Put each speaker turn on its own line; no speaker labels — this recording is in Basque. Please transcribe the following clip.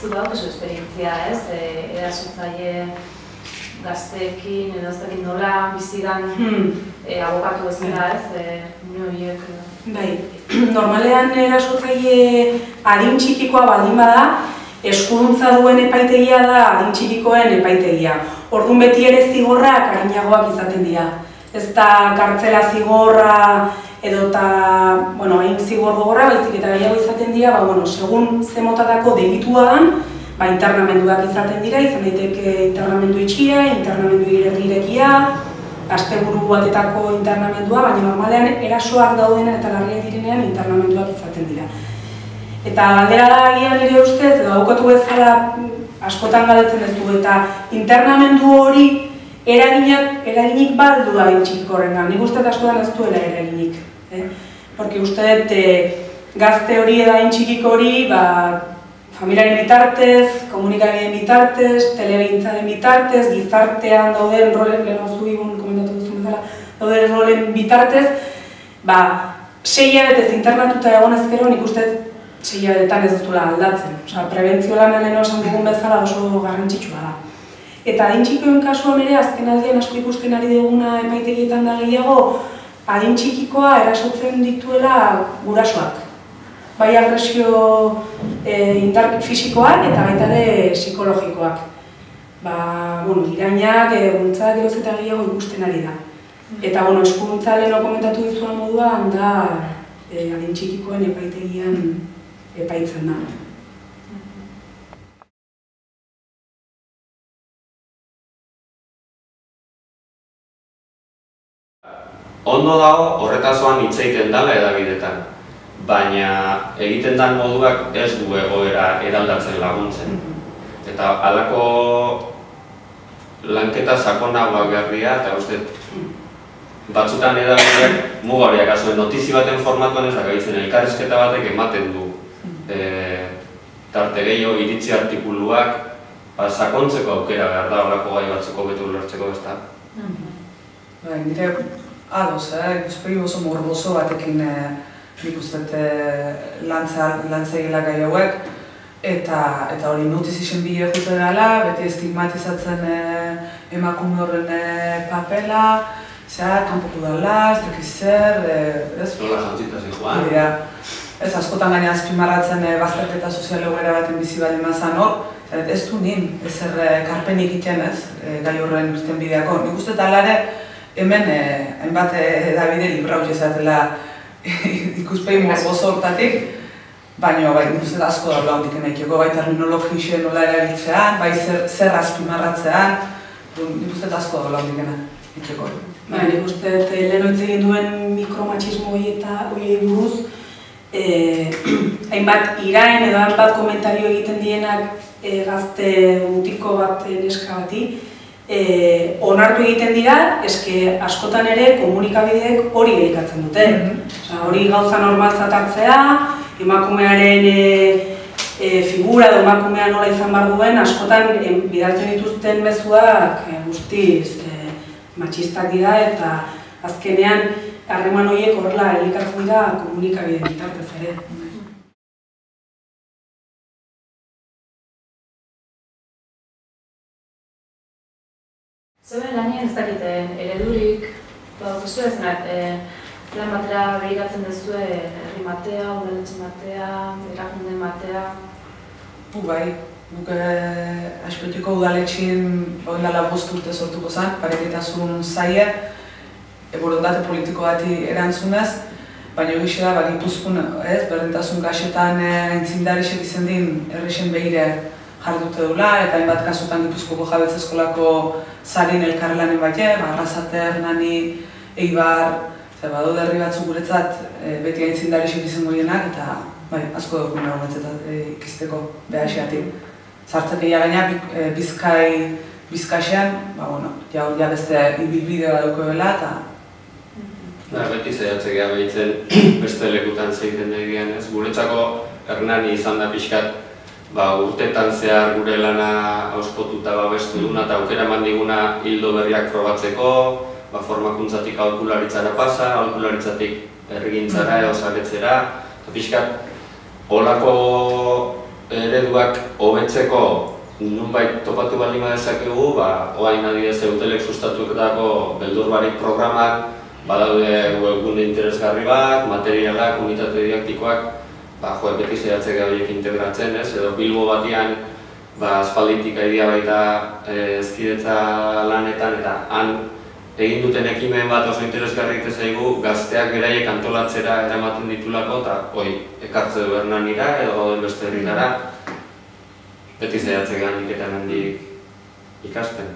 zu daukazu esperientzia, ez? Erasotzaile gazteekin, edo ez dakit nola bizidan abokatu bezala, ez? Une horiek...
Bai, normalean erasotzaile adin txikikoa baldin bada, eskuduntza duen epaitegia da adin txikikoen epaitegia. Orduan beti ere zigorrak arinagoak izaten dira. Ez da kartzela zigorra edo eta, bueno, hain zigor gogorra, baizik eta gehiago izaten dira, segun ze motatako delitua dan, internamenduak izaten dira, izan daiteke internamendu itxia, internamendu irekia, asteburu batetako internamendua, baina normalean erasoak daudena eta larriak direnean internamenduak izaten dira. Eta galdera da agian nire ustez, edo daukatu bezala askotan galdetzen ez du, eta internamendu hori eraginik baldu da intxikik horrengan. Nik uste askotan ez duela eraginik. Porque uste gazte hori edo intxikik hori, familiaren bitartez, komunikabideen bitartez, telegintzaren bitartez, gizartean dauden rolen, lehen oso igun komentatu duzun bezala, dauden rolen bitartez, 6 hilabetez internatuta egon ezkero, nik uste 6 hilabetetan ez duzula aldatzen. Prebentzio lan lehen esan dugun bezala oso garrantzitsua da. Eta adin txikikoen kasuan ere, azken aldean asko ikusten ari duguna epaitegietan da gehiago, adin txikikoa erasotzen dituela gurasoak. Bai agresio fisikoak eta baita ere psikologikoak. Irainak, guntzak eroz eta gehiago ikusten ari da. Eta eskuduntza leheno komentatu dizuan moduan da adin txikikoen epaitegian epaitzen da.
Ondo dago horretazoan hitz egiten dela hedabideetan, baina egiten den moduak ez du egoera eraldatzen laguntzen. Eta halako lanketa sakonagoak behar dira, eta uste batzutan hedabideak muga horiak azuen notizi baten formatuan ez dakabitzen elkarrizketa batek ematen du tarte gehiago iritzi artikuluak sakontzeko aukera behar da horako gai batzeko betu ulertzeko ez da.
Nire ados, ikuspegi oso morboso batekin nik uste lantzaila gai hauek eta hori notizien bide jute dela, beti estigmatizatzen emakume horren papela, kanpoko dela, ez dakiz zer, ez?
Nola jantzitaz joan?
Ez askotan gaina azpimarratzen bazterketa sozial egoera baten bizi bat emazan hor, ez du nin, ezer karpenik egiten ez, gai horren irten bideako. Nik uste talare, hemen hainbat edabide libra hori ezatela ikuspegi morboso hortatik, baina nik uste asko daula hondik enaikeko, bai terminologixen nola erabiltzean, bai zer azpimarratzean, nik uste asko daula hondik enaikeko.
Nik uste lehen hitz egin duen mikromatxismo horiei buruz, hainbat irain edo hainbat komentario egiten dienak gazte mutiko bat neska bati, onartu egiten dira, eske askotan ere komunikabideek hori elikatzen dute. Hori gauza normaltzat hartzea, emakumearen figura edo emakumea nola izan behar duen, askotan bidaltzen dituzten mezuak guztiz matxistak dira eta azkenean harreman horiek horrela elikatzen dira komunikabideen bitartez ere.
Zuen lanien ez dakiten eredurik, duzu ez plan batera behiratzen duzue herri matea, udaletxe matea, erakunde matea?
Bai, guk Azpeitiko udaletxean oindala 5 urte sortuko zen, pareketasun zaie, borondate politiko bati erantzunez, baina egixe da, Gipuzkoan berdintasun gaxetan aintzindarisek izen din herrixen behire jardute dula, eta hainbat kasutan Gipuzkoko jabetza eskolako zarin elkarlanen baite, Arrasater, Nani, Eibar, badaude herri batzuk guretzat beti aintzindarisek izango dienak, eta asko dugu nagoetzat ikisteko behasiatik. Zartzekeia gaina Bizkaixean, ja beste ibilbide bat dukoela, eta...
Beti zaiatzea geha behitzen beste lekutan zeiten egian ez. Guretzako Hernani izan da pixkat urtetan zehar gure lana auspotuta babestu duna eta aukera eman diguna hildo berriak probatzeko, formakuntzatik aholkularitzara pasa, aholkularitzatik herrigintzara, osaretzera, eta pixkat holako ereduak hobetzeko nunbait topatu baldin badezakegu, orain adibidez Eutelek sustatutako beldur barik programak, badaude webgune interesgarri bat, materialak, unitate didaktikoak, beti saiatzea horiek integratzen, edo Bilbo batian aspalditik aidea baita hezkidetza lanetan, eta han egin duten ekimen bat oso interesgarri egiten zaigu gazteak beraiek antolatzera eramaten ditulako, eta ekartze du Hernanira edo gauden beste herritara, beti saiatzea nik eta hemendik ikasten.